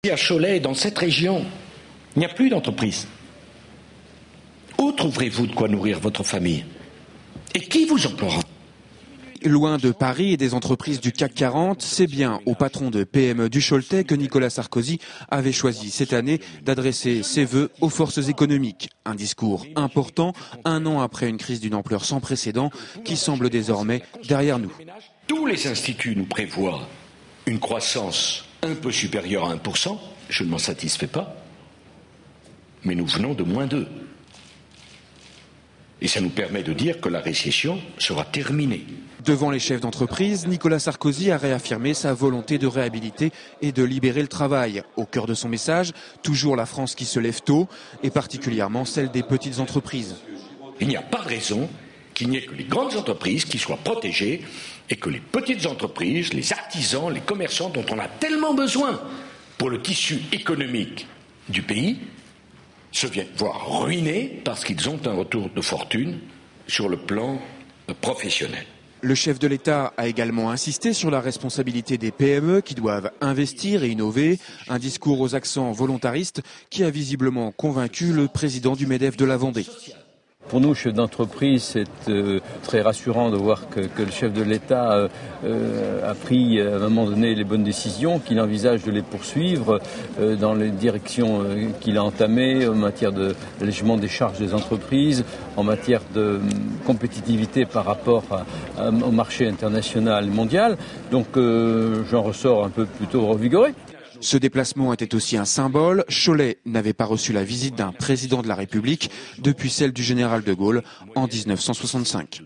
À Cholet, dans cette région, il n'y a plus d'entreprise. Où trouverez-vous de quoi nourrir votre famille? Et qui vous emploiera? Loin de Paris et des entreprises du CAC 40, c'est bien au patron de PME du Choletais que Nicolas Sarkozy avait choisi cette année d'adresser ses vœux aux forces économiques. Un discours important, un an après une crise d'une ampleur sans précédent qui semble désormais derrière nous. Tous les instituts nous prévoient une croissance un peu supérieure à 1%, je ne m'en satisfais pas, mais nous venons de -2. Et ça nous permet de dire que la récession sera terminée. Devant les chefs d'entreprise, Nicolas Sarkozy a réaffirmé sa volonté de réhabiliter et de libérer le travail. Au cœur de son message, toujours la France qui se lève tôt, et particulièrement celle des petites entreprises. Il n'y a pas de raison qu'il n'y ait que les grandes entreprises qui soient protégées et que les petites entreprises, les artisans, les commerçants dont on a tellement besoin pour le tissu économique du pays se viennent voir ruinés parce qu'ils ont un retour de fortune sur le plan professionnel. Le chef de l'État a également insisté sur la responsabilité des PME qui doivent investir et innover, un discours aux accents volontaristes qui a visiblement convaincu le président du MEDEF de la Vendée. Pour nous, chefs d'entreprise, c'est très rassurant de voir que le chef de l'État a pris à un moment donné les bonnes décisions, qu'il envisage de les poursuivre dans les directions qu'il a entamées en matière d'allègement des charges des entreprises, en matière de compétitivité par rapport au marché international et mondial. Donc j'en ressors un peu plutôt revigoré. Ce déplacement était aussi un symbole. Cholet n'avait pas reçu la visite d'un président de la République depuis celle du général de Gaulle en 1965.